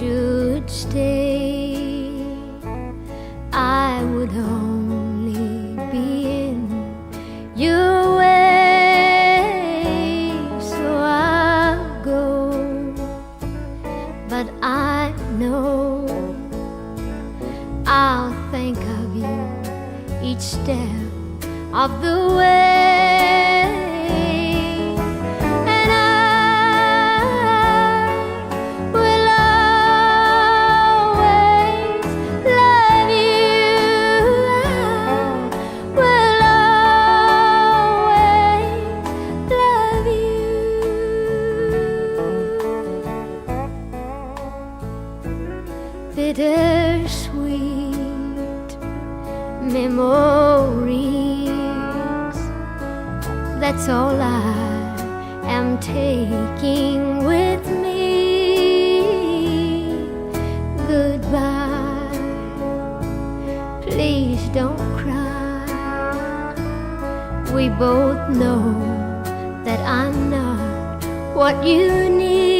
should stay, I would only be in your way. So I'll go, but I know I'll think of you each step of the way. Bittersweet memories, that's all I am taking with me. Goodbye, please don't cry. We both know that I'm not what you need.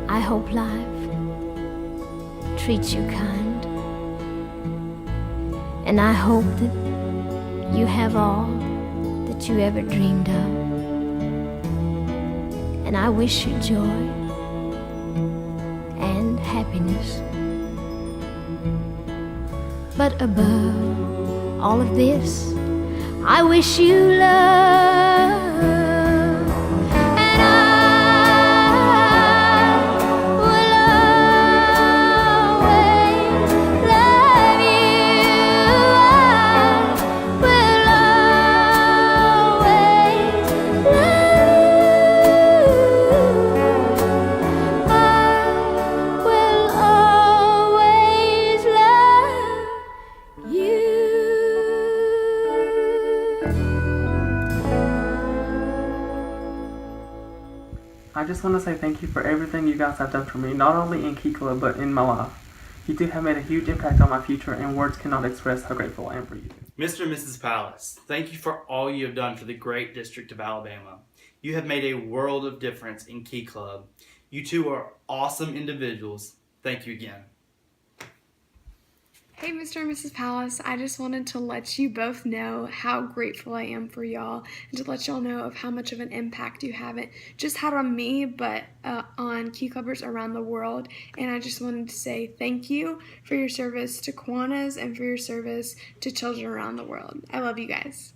I hope life treats you kind, and I hope that you have all that you ever dreamed of, and I wish you joy and happiness. But above all of this, I wish you love. I just want to say thank you for everything you guys have done for me, not only in Key Club, but in my life. You two have made a huge impact on my future, and words cannot express how grateful I am for you. Mr. and Mrs. Palys, thank you for all you have done for the great District of Alabama. You have made a world of difference in Key Club. You two are awesome individuals. Thank you again. Hey, Mr. and Mrs. Palys, I just wanted to let you both know how grateful I am for y'all and to let y'all know of how much of an impact you haven't just had on me, but on Key Clubbers around the world. And I just wanted to say thank you for your service to Kiwanis and for your service to children around the world. I love you guys.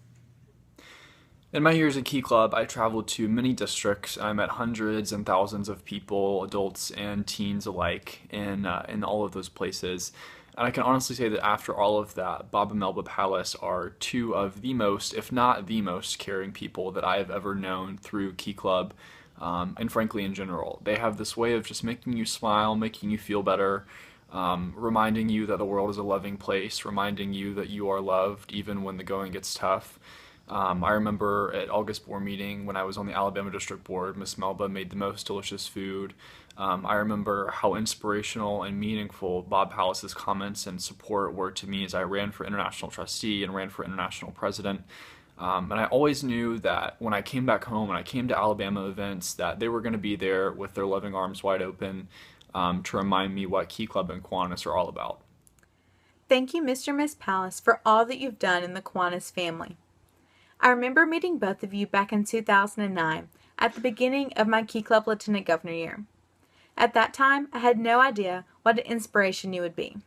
In my years at Key Club, I traveled to many districts. I met hundreds and thousands of people, adults and teens alike, in all of those places. And I can honestly say that after all of that, Bob and Melba Palys are two of the most, if not the most, caring people that I have ever known through Key Club, and frankly in general. They have this way of just making you smile, making you feel better, reminding you that the world is a loving place, reminding you that you are loved even when the going gets tough. I remember at August board meeting when I was on the Alabama District Board, Miss Melba made the most delicious food. I remember how inspirational and meaningful Bob Palys' comments and support were to me as I ran for international trustee and ran for international president. And I always knew that when I came back home and I came to Alabama events that they were going to be there with their loving arms wide open to remind me what Key Club and Kiwanis are all about. Thank you, Mr. and Miss Palys, for all that you've done in the Kiwanis family. I remember meeting both of you back in 2009 at the beginning of my Key Club Lieutenant Governor year. At that time, I had no idea what an inspiration you would be.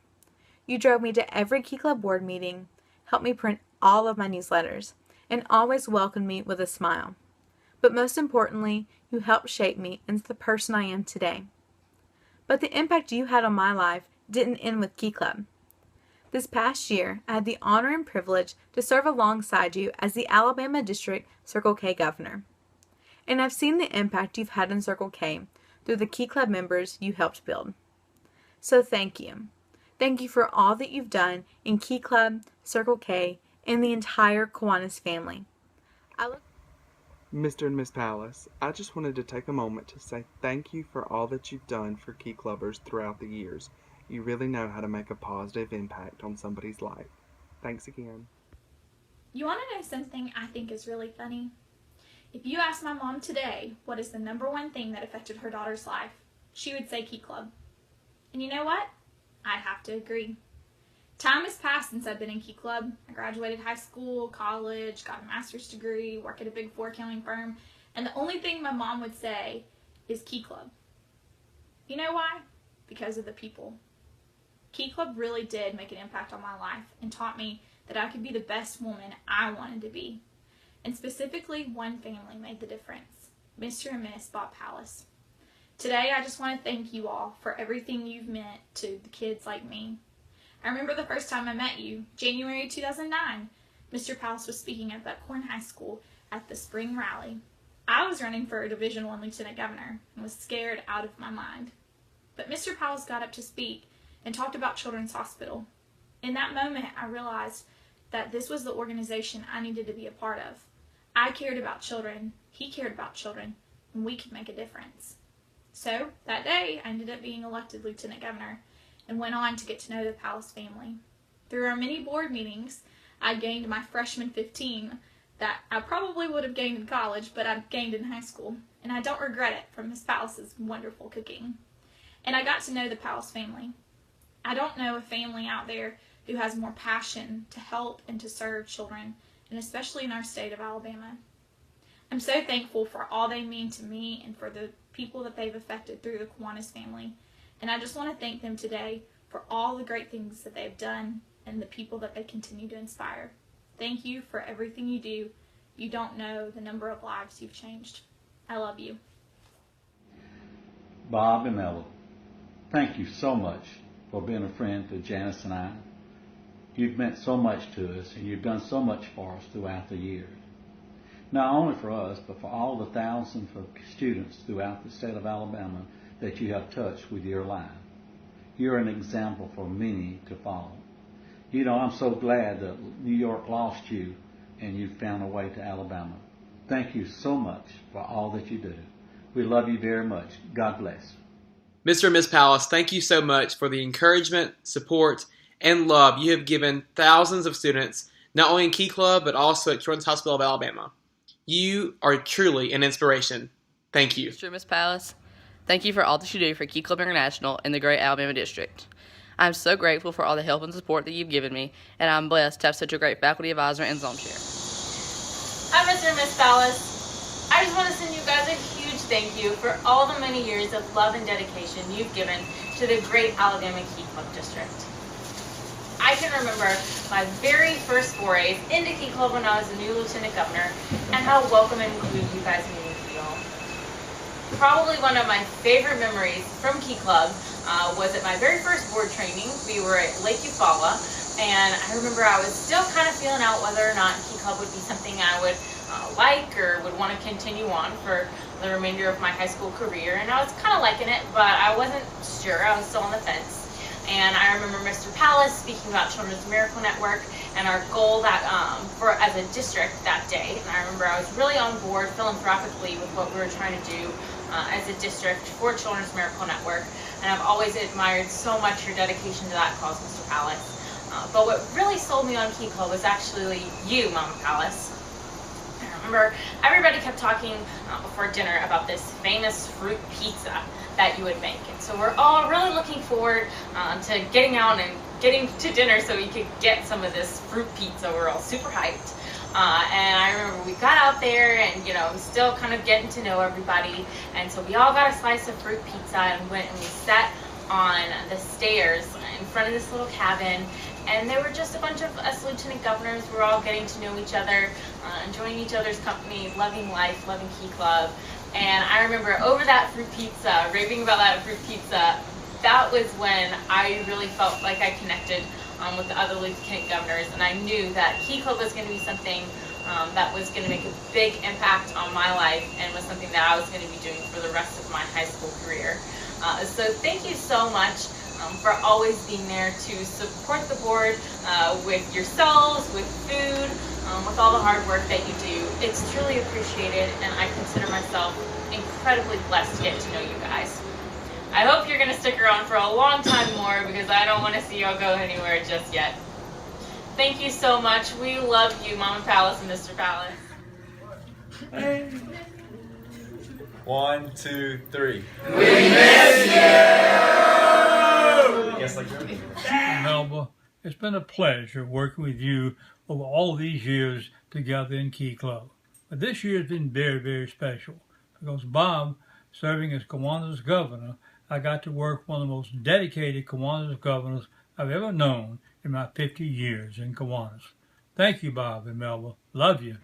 You drove me to every Key Club board meeting, helped me print all of my newsletters, and always welcomed me with a smile. But most importantly, you helped shape me into the person I am today. But the impact you had on my life didn't end with Key Club. This past year, I had the honor and privilege to serve alongside you as the Alabama District Circle K Governor. And I've seen the impact you've had in Circle K through the Key Club members you helped build. So thank you. Thank you for all that you've done in Key Club, Circle K, and the entire Kiwanis family. Mr. and Miss Palys, I just wanted to take a moment to say thank you for all that you've done for Key Clubbers throughout the years. You really know how to make a positive impact on somebody's life. Thanks again. You want to know something I think is really funny? If you ask my mom today what is the number one thing that affected her daughter's life, she would say Key Club. And you know what? I'd have to agree. Time has passed since I've been in Key Club. I graduated high school, college, got a master's degree, work at a big 4 accounting firm, and the only thing my mom would say is Key Club. You know why? Because of the people. Key Club really did make an impact on my life and taught me that I could be the best woman I wanted to be. And specifically, one family made the difference, Mr. and Miss Bob Palys. Today, I just want to thank you all for everything you've meant to the kids like me. I remember the first time I met you, January 2009. Mr. Palys was speaking at Buckhorn High School at the spring rally. I was running for a Division I lieutenant governor and was scared out of my mind. But Mr. Palys got up to speak and talked about Children's Hospital. In that moment, I realized that this was the organization I needed to be a part of. I cared about children, he cared about children, and we could make a difference. So, that day, I ended up being elected lieutenant governor and went on to get to know the Palys family. Through our many board meetings, I gained my freshman 15 that I probably would have gained in college, but I gained in high school, and I don't regret it from Miss Palys's wonderful cooking. And I got to know the Palys family. I don't know a family out there who has more passion to help and to serve children, and especially in our state of Alabama. I'm so thankful for all they mean to me and for the people that they've affected through the Kiwanis family. And I just want to thank them today for all the great things that they've done and the people that they continue to inspire. Thank you for everything you do. You don't know the number of lives you've changed. I love you. Bob and Ella, thank you so much for being a friend to Janice and I. You've meant so much to us, and you've done so much for us throughout the years. Not only for us, but for all the thousands of students throughout the state of Alabama that you have touched with your life. You're an example for many to follow. You know, I'm so glad that New York lost you and you found a way to Alabama. Thank you so much for all that you do. We love you very much. God bless. Mr. and Ms. Palys, thank you so much for the encouragement, support, and love you have given thousands of students, not only in Key Club, but also at Children's Hospital of Alabama. You are truly an inspiration. Thank you. Mr. and Ms. Palys, thank you for all that you do for Key Club International in the great Alabama District. I'm so grateful for all the help and support that you've given me, and I'm blessed to have such a great faculty advisor and zone chair. Hi, Mr. and Ms. Palys. I just want to send you guys a huge thank you for all the many years of love and dedication you've given to the great Alabama Key Club District. I can remember my very first forays into Key Club when I was a new lieutenant governor and how welcome and inclusive you guys made me feel. Probably one of my favorite memories from Key Club was at my very first board training. We were at Lake Eufaula, and I remember I was still kind of feeling out whether or not Key Club would be something I would like or would want to continue on for the remainder of my high school career. And I was kind of liking it, but I wasn't sure. I was still on the fence. And I remember Mr. Palys speaking about Children's Miracle Network and our goal that for as a district that day. And I remember I was really on board philanthropically with what we were trying to do as a district for Children's Miracle Network. And I've always admired so much your dedication to that cause, Mr. Palys. But what really sold me on Key Club was actually you, Mama Palys. I remember everybody kept talking before dinner about this famous fruit pizza that you would make. And so we're all really looking forward to getting out and getting to dinner so we could get some of this fruit pizza. We're all super hyped. And I remember we got out there and, you know, still kind of getting to know everybody. And so we all got a slice of fruit pizza and went and we sat on the stairs in front of this little cabin. And there were just a bunch of us lieutenant governors. We were all getting to know each other, enjoying each other's company, loving life, loving Key Club. And I remember over that fruit pizza, raving about that fruit pizza, that was when I really felt like I connected with the other lieutenant governors. And I knew that Key Club was going to be something that was going to make a big impact on my life and was something that I was going to be doing for the rest of my high school career. So thank you so much for always being there to support the board with yourselves, with food, with all the hard work that you do. It's truly appreciated, and I consider myself incredibly blessed to get to know you guys. I hope you're going to stick around for a long time more because I don't want to see y'all go anywhere just yet. Thank you so much. We love you, Mama Palys and Mr. Palys. 1, 2, 3. We miss you! Yes, like Melba, it's been a pleasure working with you over all these years together in Key Club. But this year has been very, very special because Bob, serving as Kiwanis governor, I got to work with one of the most dedicated Kiwanis governors I've ever known in my 50 years in Kiwanis. Thank you, Bob and Melba. Love you.